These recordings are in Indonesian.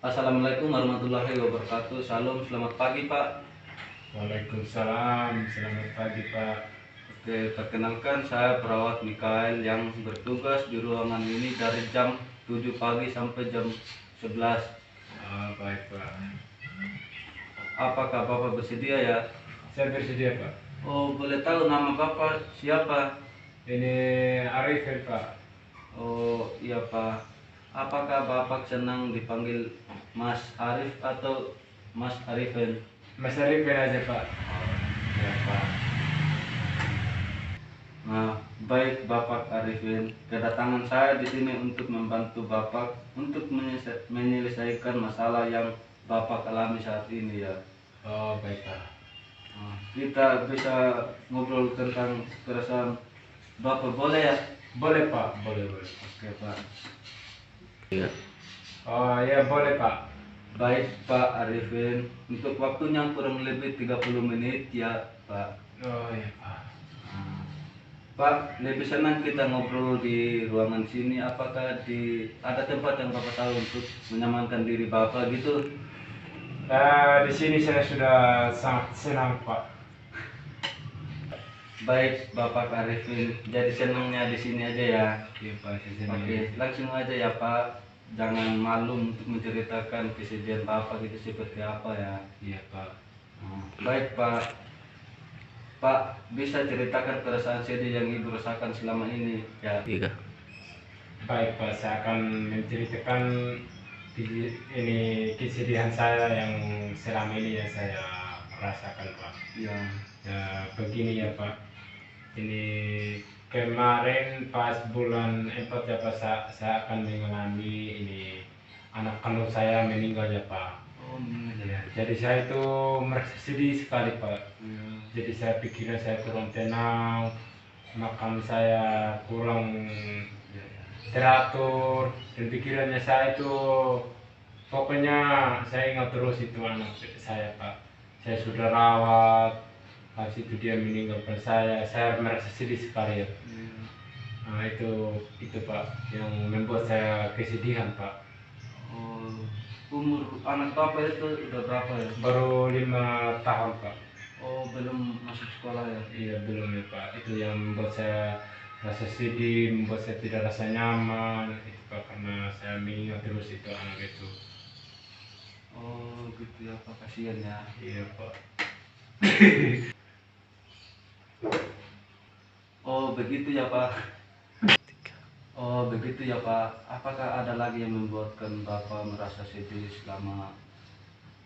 Assalamualaikum warahmatullahi wabarakatuh. Salam, selamat pagi Pak. Waalaikumsalam, selamat pagi Pak. Oke, perkenalkan saya perawat Mikael yang bertugas di ruangan ini dari jam 7 pagi sampai jam 11. Baik Pak. Apakah Bapak bersedia ya? Saya bersedia Pak. Oh, boleh tahu nama Bapak siapa? Ini Arifin Pak. Oh, iya Pak. Apakah Bapak senang dipanggil Mas Arif atau Mas Arifin? Mas Arifin aja Pak. Ya Pak. Nah, baik Bapak Arifin, kedatangan saya di sini untuk membantu Bapak untuk menyelesaikan masalah yang Bapak alami saat ini ya. Oh baik Pak. Nah, kita bisa ngobrol tentang perasaan Bapak, boleh ya? Boleh Pak, boleh. Oke Pak. Iya. Oh ya boleh Pak. Baik Pak Arifin, untuk waktunya kurang lebih 30 menit ya Pak. Oh ya Pak. Nah, Pak, lebih senang kita ngobrol di ruangan sini. Apakah ada tempat yang Bapak tahu untuk menyamankan diri Bapak gitu? Di sini saya sudah sangat senang Pak. Baik, Bapak Arifin. Jadi senangnya di sini aja ya. Iya Pak, di sini. Oke, langsung aja ya Pak. Jangan malu untuk menceritakan kesedihan Bapak itu seperti apa ya. Iya Pak. Baik Pak. Pak, bisa ceritakan perasaan sedih yang Ibu rasakan selama ini ya? Iya. Baik Pak, saya akan menceritakan ini kesedihan saya yang selama ini yang saya rasakan Pak. Ya. Ya begini ya Pak, ini kemarin pas bulan 4 ya Pak, saya akan mengalami ini anak kandung saya meninggal ya Pak. Oh, meninggal ya. Jadi saya itu merasa sedih sekali Pak. Ya. Jadi saya pikiran saya kurang tenang, makan saya kurang teratur, dan pikirannya saya itu pokoknya saya ingat terus itu anak saya Pak. Saya sudah rawat, habis itu dia meninggalkan saya merasa sedih sekali ya. Nah itu Pak yang membuat saya kesedihan Pak. Oh, umur anak Bapak itu udah berapa ya? Baru 5 tahun Pak. Oh, belum masuk sekolah ya? Iya belum ya Pak, itu yang membuat saya rasa sedih, membuat saya tidak rasa nyaman itu Pak, karena saya mengingat terus itu anak itu. Oh, gitu ya Pak, kasihan ya. Iya Pak. Oh, begitu ya Pak. Oh, begitu ya Pak. Apakah ada lagi yang membuatkan Bapak merasa sedih selama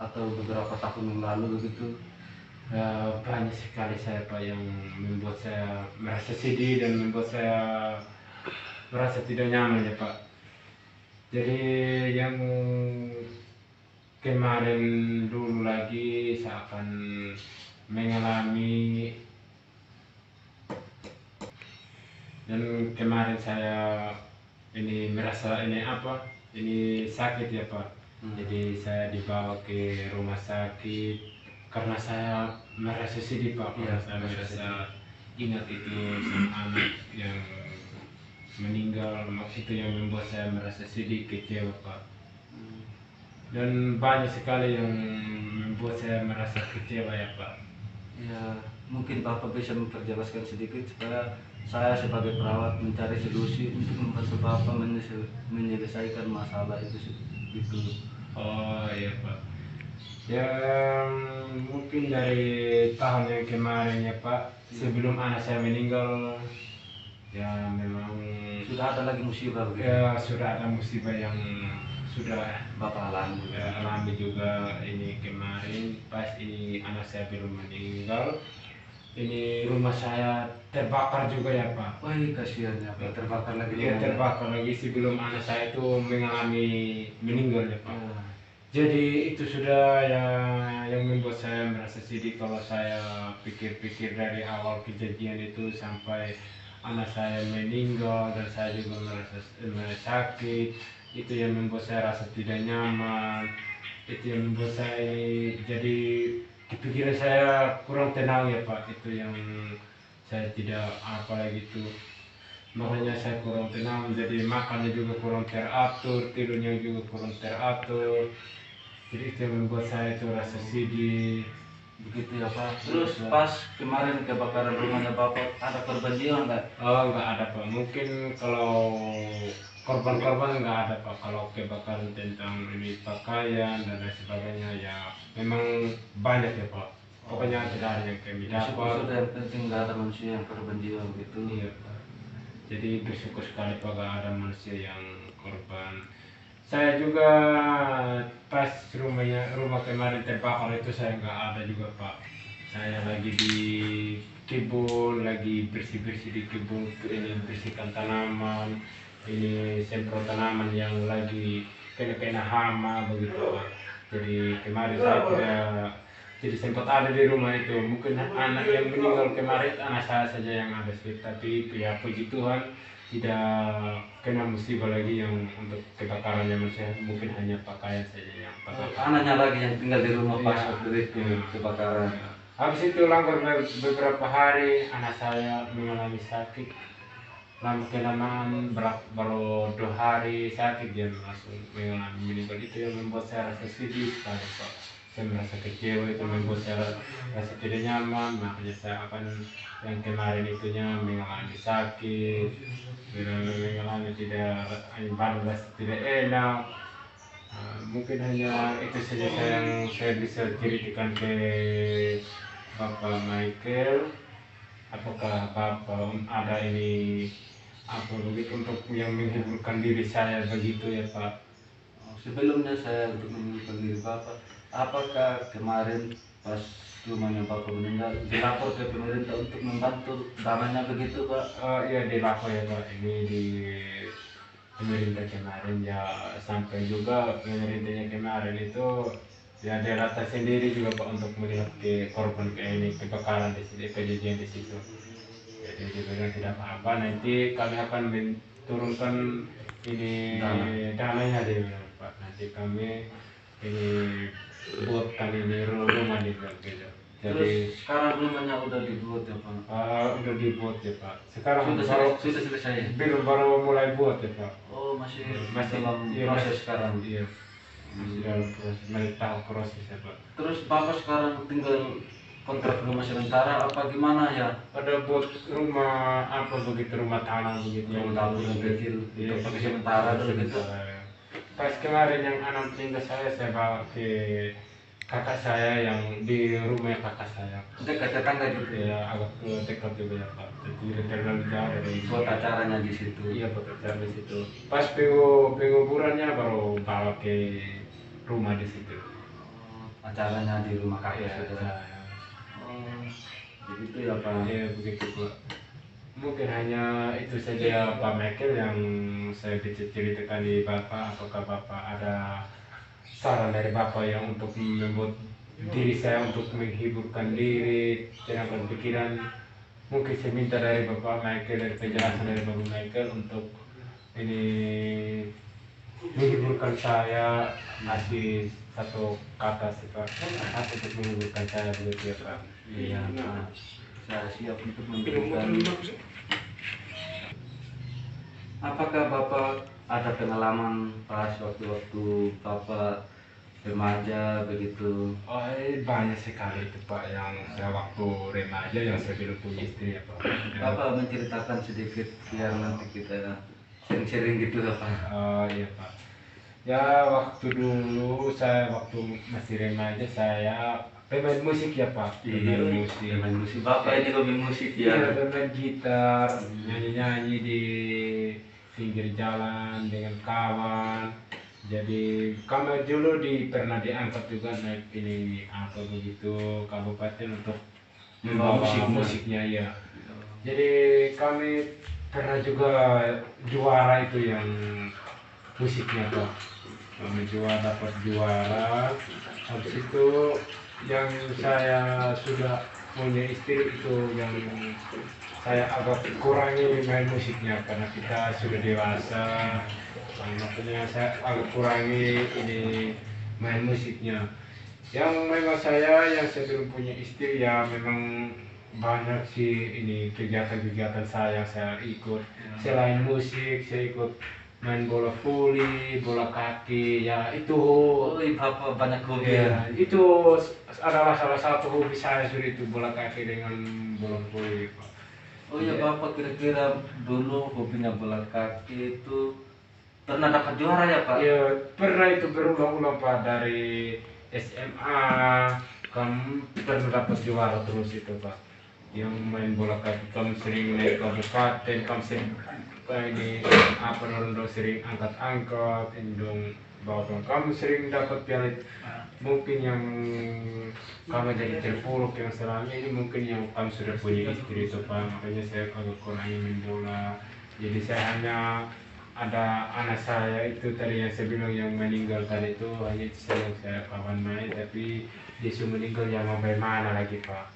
atau beberapa tahun yang lalu begitu? Ya, banyak sekali saya Pak yang membuat saya merasa sedih dan membuat saya merasa tidak nyaman ya Pak. Jadi yang kemarin dulu lagi saya akan mengalami, dan kemarin saya ini merasa ini sakit ya Pak. Jadi saya dibawa ke rumah sakit karena saya merasa sedih Pak. Iya, Saya merasa ingat itu sang anak yang meninggal, itu yang membuat saya merasa sedih, kecewa Pak. Dan banyak sekali yang membuat saya merasa kecewa ya Pak. Ya, mungkin Bapak bisa memperjelaskan sedikit supaya saya sebagai perawat mencari solusi untuk membantu Bapak menyelesaikan masalah itu gitu. Oh iya Pak. Ya mungkin dari tahun yang kemarin ya Pak, sebelum anak saya meninggal, ya memang Sudah ada lagi musibah begitu? ya sudah ada musibah yang sudah Bapak alami. alami juga. Ini kemarin pas ini anak saya belum meninggal, ini rumah saya terbakar juga ya Pak. Wah, kasihan ya Pak, terbakar lagi. Iya terbakar lagi sebelum anak saya itu mengalami meninggal ya Pak. Ya. Jadi itu sudah ya yang membuat saya merasa sedih kalau saya pikir-pikir dari awal kejadian itu sampai anak saya meninggal dan saya juga merasa sakit. Itu yang membuat saya rasa tidak nyaman. Itu yang membuat saya jadi pikiran saya kurang tenang ya Pak. Itu yang saya tidak apa lagi itu. makanya saya kurang tenang, jadi makannya juga kurang teratur, tidurnya juga kurang teratur, jadi itu yang membuat saya itu rasa sedih. Begitu ya Pak. Terus pas kemarin kebakaran rumahnya Bapak ada korban jiwa nggak? Oh, nggak ada Pak, mungkin kalau korban-korban nggak ada Pak, kalau kebakaran tentang ini pakaian dan lain sebagainya ya memang banyak ya Pak, pokoknya tidak ada yang kami dapat. Sudah yang penting nggak ada manusia yang korban jiwa begitu. Iya Pak, jadi bersyukur sekali Pak nggak ada manusia yang korban. Saya juga pas rumah kemarin terbakar itu saya nggak ada juga Pak. Saya lagi di kebun, lagi bersih-bersih di kebun, ini bersihkan tanaman, ini semprot tanaman yang lagi kena hama begitu Pak. Jadi kemarin saya tidak sempat ada di rumah itu. Mungkin anak yang meninggal kemarin anak saya saja yang ada sih, tapi ya puji Tuhan tidak kena musibah lagi yang untuk kebakaran yang manusia, mungkin hanya pakaian saja yang patah. Anaknya lagi yang tinggal di rumah pas Iya. waktu itu kebakaran. Habis itu langgar beberapa hari anak saya mengalami sakit, lama kelamaan baru 2 hari sakit dia langsung mengalami meninggal. Itu yang membuat saya rasa sedih sekali Pak. Saya merasa kecewa, itu membuat saya rasa tidak nyaman, makanya saya akan yang kemarin itunya mengalami sakit, mengalami tidak badan rasa tidak enak. Mungkin hanya itu saja yang saya bisa ceritakan ke Bapak Michael. Apakah Bapak ada ini apa begitu untuk yang menghiburkan diri saya begitu ya Pak? Sebelumnya saya untuk mengingatkan diri Bapak, apakah kemarin pas rumahnya Bapak meninggal dilapor ke pemerintah untuk membantu dananya begitu Pak? Iya dilapor ya Pak, ini di pemerintah kemarin ya, sampai juga pemerintahnya kemarin itu ya dia rata sendiri juga Pak untuk melihat ke korban ini kebakaran di sini, kejadian di situ. Jadi dia bilang tidak apa-apa, nanti kami akan menurunkan ini dananya dia bilang Pak, nanti kami ini buatkan ini rumah dia bilang gitu. Terus Jadi sekarang rumahnya udah dibuat ya Pak? udah dibuat ya Pak. Sekarang Sudah selesai. belum, baru mulai buat ya Pak. Oh masih Masih dalam iya, proses sekarang. Iya, masih dalam proses, masih tahap proses ya Pak. Terus Bapak sekarang tinggal kontrak rumah sementara apa gimana ya? Ada buat rumah apa begitu, rumah tanah begitu yang Rumah dapur yang kecil, iya, untuk pakai sementara dulu gitu. Pas kemarin yang anak meninggal saya bawa ke kakak saya yang di rumah kakak saya. Dekat tetangga gitu ya? Ya agak ke dekat juga ya Pak. Jadi tidak terlalu jauh dari Buat acaranya di situ. iya bekerja di situ. Pas penguburannya baru bawa ke rumah di situ. Acaranya di rumah kakek Iya, saudara. Oh, begitu ya Pak. iya begitu Pak. Mungkin hanya itu saja ya Pak Michael yang saya bisa ceritakan di Bapak. Apakah Bapak ada saran dari Bapak yang untuk membuat diri saya untuk menghiburkan diri, tenangkan pikiran? Mungkin saya minta dari Bapak Michael, dari penjelasan dari Bapak Michael untuk ini menghibur saya, kasih satu kata sih Pak, untuk menghiburkan saya begitu ya Pak. Iya Pak. Saya siap untuk memberikan. Apakah Bapak ada pengalaman pas waktu-waktu Bapak remaja begitu? Oh, banyak sekali itu Pak yang saya waktu remaja yang saya belum punya istri ya Pak. Bapak menceritakan sedikit biar nanti kita sering-sering gitu ya Pak. Oh iya Pak. Ya waktu dulu saya waktu masih remaja saya pemain musik ya Pak. Pemain musik. Bapak ini hobi musik Iya, ya? bermain gitar, nyanyi-nyanyi di pinggir jalan dengan kawan. Jadi kami dulu pernah diangkat juga naik ini apa begitu kabupaten untuk membawa musiknya ya. Jadi kami pernah juga juara itu yang musiknya Pak. Kami dapat juara. Habis itu yang saya sudah punya istri itu yang saya agak kurangi main musiknya karena kita sudah dewasa. Makanya saya agak kurangi ini main musiknya. Yang memang saya yang sebelum punya istri ya memang banyak sih ini kegiatan-kegiatan saya yang saya ikut. Selain musik, saya ikut main bola voli, bola kaki, ya itu. Oh, Bapak banyak hobi ya. Ya, itu adalah salah satu hobi saya sudah itu bola kaki dengan bola voli, Pak. Oh ya Bapak, kira-kira dulu hobinya bola kaki itu pernah dapat juara ya Pak? Ya pernah itu berulang-ulang Pak, dari SMA kamu pernah dapat juara terus itu Pak. Yang main bola kaki kamu sering naik kabupaten, kamu sering ini apa dong sering angkat-angkat, ini dong bawa kamu sering dapat piala. Mungkin yang kamu jadi terpuruk yang selama ini, mungkin yang kamu sudah punya istri itu Pak, makanya saya agak kurangnya main bola. Jadi saya hanya ada anak saya itu tadi yang saya bilang yang meninggal tadi itu, hanya itu saja yang saya kawan main, tapi dia sudah meninggal ya mau bagaimana lagi Pak.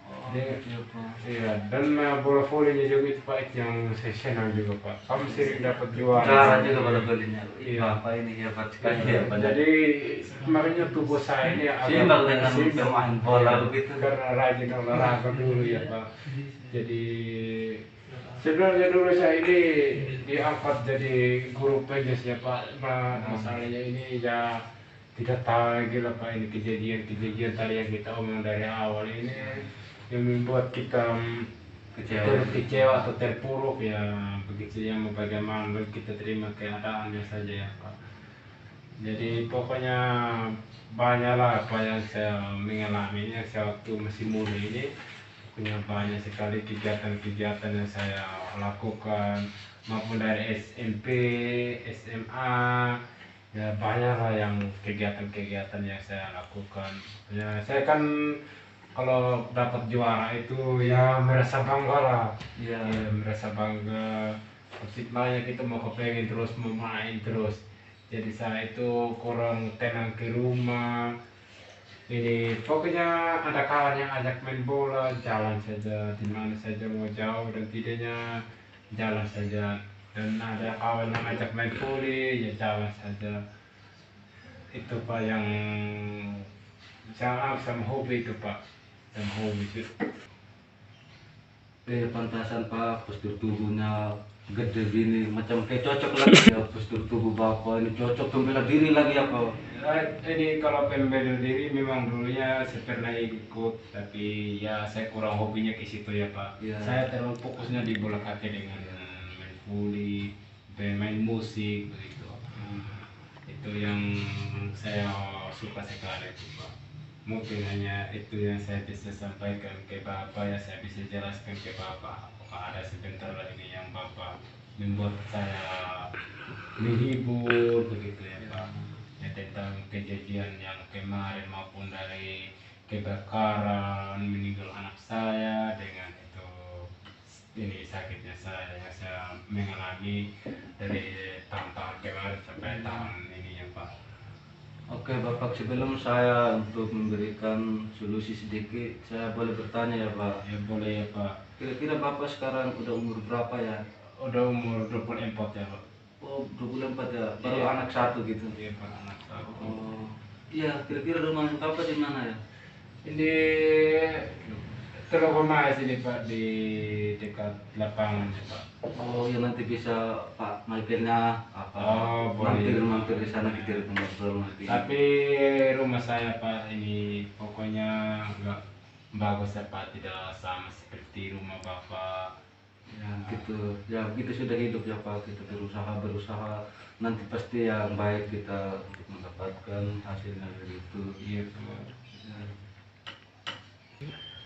Oh, Dia- iya Pak. Iya, dan bola volinya juga itu Pak, itu yang saya senang juga Pak. Kamu sering dapat juara. Juara juga bola volinya. Iya. Bapak ini hebat sekali ya Pak. Jadi makanya tubuh saya ini Seimbang dengan seimbang. pemain bola Iya, begitu. karena rajin olahraga dulu ya Pak. Jadi sebenarnya dulu saya ini diangkat jadi guru PJS ya Pak. Masalahnya ini ya tidak tahu lagi lah Pak, ini kejadian-kejadian tadi yang kita omong dari awal ini yang membuat kita kecewa atau terpuruk ya, begitu yang bagaimana kita terima keadaannya saja ya Pak. Jadi pokoknya banyaklah apa yang saya mengalaminya saya waktu masih muda ini, punya banyak sekali kegiatan-kegiatan yang saya lakukan, maupun dari SMP, SMA, ya banyaklah yang kegiatan-kegiatan yang saya lakukan. Ya saya kan kalau dapat juara itu ya merasa bangga lah. Iya. Ya, merasa bangga. Maksudnya kita mau kepengen terus mau main terus. Jadi saya itu kurang tenang ke rumah. Ini pokoknya ada kawan yang ajak main bola, jalan saja di mana saja, mau jauh dan tidaknya jalan saja. Dan ada kawan yang ajak main voli, ya jalan saja. Itu Pak yang sama hobi itu Pak, sama hobi itu. Pantasan Pak, postur tubuhnya gede gini, macam kayak cocok lagi ya postur tubuh Bapak ini cocok untuk bela diri lagi ya Pak. Ini kalau pembela diri memang dulunya saya pernah ikut, tapi ya saya kurang hobinya ke situ ya Pak. Iya. Saya terlalu fokusnya di bola kaki dengan main voli, main musik begitu. Itu yang saya suka sekali itu Pak. Mungkin hanya itu yang saya bisa sampaikan ke Bapak, ya saya bisa jelaskan ke Bapak. Apakah ada sebentar lagi yang Bapak membuat saya menghibur begitu ya Pak, ya tentang kejadian yang kemarin maupun dari kebakaran meninggal anak saya dengan itu ini sakitnya saya yang saya mengalami dari tahun-tahun kemarin sampai tahun ini ya Pak. Oke Bapak, sebelum saya untuk memberikan solusi sedikit, saya boleh bertanya ya Pak. Ya boleh ya Pak. Kira-kira Bapak sekarang udah umur berapa ya? Udah umur 24 ya Pak. Oh, 24 ya, baru Iya. anak satu gitu. Iya Pak, anak satu. Oh, iya, kira-kira rumah Bapak di mana ya? Ini Teluk Mas ini Pak, di dekat lapangan ya Pak. Oh, ya nanti bisa Pak mampirnya apa? Oh, boleh. Mampir di sana kita ngobrol nanti. Tapi rumah saya Pak ini pokoknya nggak bagus ya Pak, tidak sama seperti rumah Bapak. Ya gitu, ya begitu sudah hidup ya Pak, kita berusaha nanti pasti yang baik kita untuk mendapatkan hasilnya begitu. Iya Pak. Ya.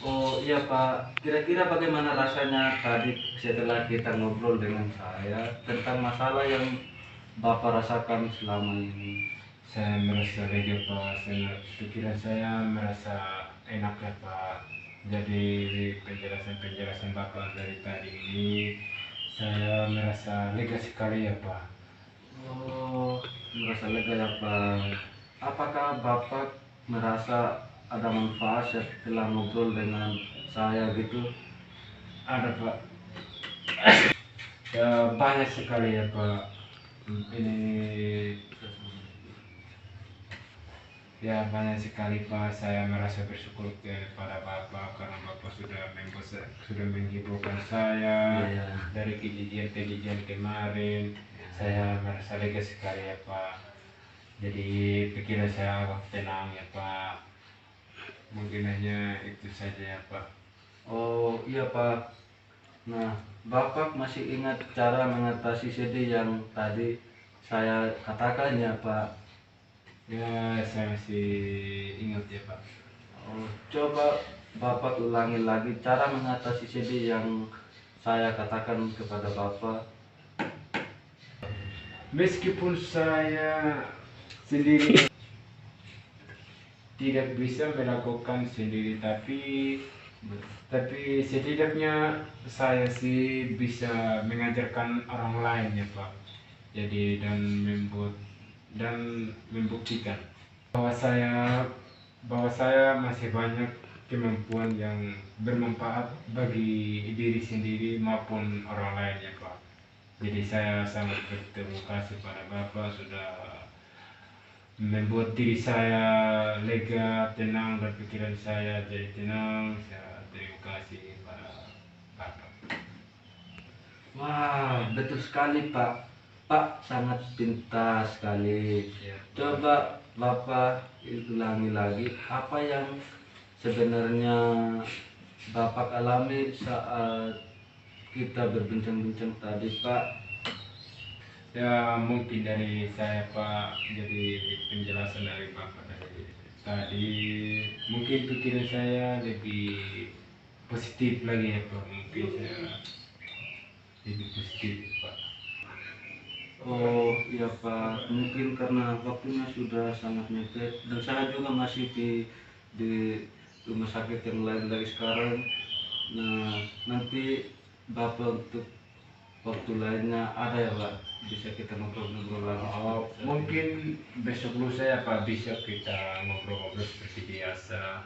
Oh iya Pak, kira-kira bagaimana rasanya tadi setelah kita ngobrol dengan saya tentang masalah yang Bapak rasakan selama ini? Saya merasa lega Pak, pikiran saya merasa enak ya Pak. Jadi penjelasan-penjelasan Bapak dari tadi ini saya merasa lega sekali ya Pak. Oh, merasa lega ya Pak. Apakah Bapak merasa ada manfaat setelah ngobrol dengan saya gitu? Ada Pak. Ya banyak sekali ya Pak. Ini Ya banyak sekali Pak, saya merasa bersyukur kepada Bapak karena Bapak sudah menghiburkan saya Iya. dari kejadian-kejadian kemarin. Saya merasa lega sekali ya Pak. Jadi pikiran saya agak tenang ya Pak. Mungkin hanya itu saja ya Pak. Oh iya Pak. Nah, Bapak masih ingat cara mengatasi sedih yang tadi saya katakan ya Pak? Ya saya masih ingat ya Pak. Oh, coba Bapak ulangi lagi cara mengatasi sedih yang saya katakan kepada Bapak. Meskipun saya sendiri tidak bisa melakukan sendiri, tapi setidaknya saya sih bisa mengajarkan orang lain ya Pak. Jadi dan membuktikan bahwa saya masih banyak kemampuan yang bermanfaat bagi diri sendiri maupun orang lain ya Pak. Jadi saya sangat berterima kasih pada Bapak sudah membuat diri saya lega, tenang, dan pikiran saya jadi tenang. Saya terima kasih pada Bapak. Wah, betul sekali Pak. Pak sangat pintar sekali. Ya. Coba Bapak ulangi lagi apa yang sebenarnya Bapak alami saat kita berbincang-bincang tadi Pak. Ya mungkin dari saya Pak, jadi penjelasan dari Bapak tadi mungkin pikiran saya lebih positif lagi ya Pak. Mungkin saya lebih positif Pak. Oh iya Pak, mungkin karena waktunya sudah sangat mepet dan saya juga masih di rumah sakit yang lain lagi sekarang. Nah, nanti Bapak untuk waktu lainnya ada ya Pak, bisa kita ngobrol-ngobrol lagi. Oh, mungkin besok lusa ya Pak, bisa kita ngobrol-ngobrol seperti biasa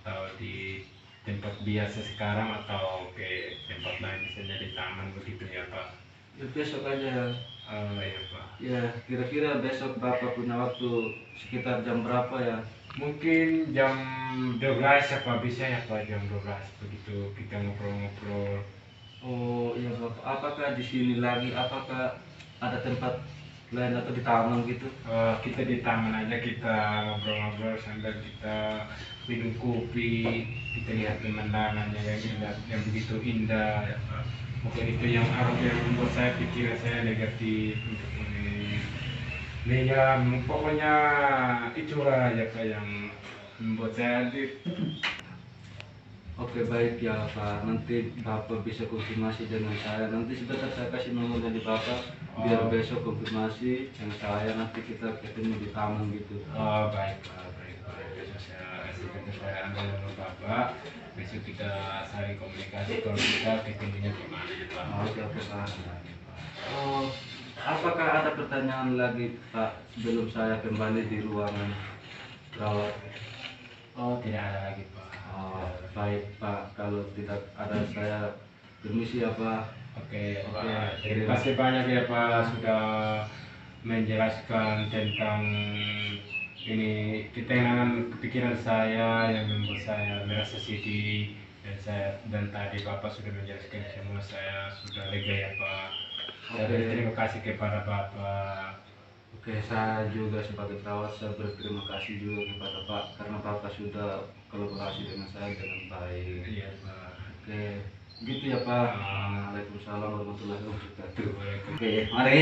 atau di tempat biasa sekarang atau ke tempat lain misalnya di taman begitu ya Pak. Ya, besok aja ya. Oh ya Pak. Ya, kira-kira besok Bapak punya waktu sekitar jam berapa ya? Mungkin jam 12 ya Pak, bisa ya Pak jam 12 begitu kita ngobrol-ngobrol. Oh iya Bapak, apakah di sini lagi, apakah ada tempat lain atau di taman gitu? Kita di taman aja kita ngobrol-ngobrol sambil kita minum kopi, kita lihat pemandangannya yang indah, yang begitu indah ya Pak. Mungkin itu yang membuat saya pikiran saya negatif untuk ini. Ya, pokoknya itulah ya Pak yang membuat saya Oke baik ya Pak, nanti Bapak bisa konfirmasi dengan saya. Nanti sebentar saya kasih nomor dari Bapak, biar Oh. besok konfirmasi dengan saya. Nanti kita ketemu di taman gitu. Oh baik Pak, baik Pak. Besok saya ambil nomor Bapak. Besok kita saling komunikasi kalau kita ketemunya di mana ya Pak. Oke Pak. Oh, apakah ada pertanyaan lagi Pak sebelum saya kembali di ruangan rawat? Oh tidak ada lagi Pak. Oh, baik Pak, kalau tidak ada saya permisi ya Pak. Oke Oke, Pak, terima kasih banyak ya Pak sudah menjelaskan tentang ini ketenangan pikiran saya yang membuat saya merasa sedih dan tadi Bapak sudah menjelaskan semua, saya sudah lega ya Pak. Saya Oke. berterima kasih kepada Bapak. Oke, saya juga sebagai perawat saya berterima kasih juga kepada Pak karena Bapak sudah kolaborasi dengan saya dengan baik. Iya Pak. Oke, gitu ya Pak. Waalaikumsalam warahmatullahi wabarakatuh. Waalaikumsalam. Oke, mari.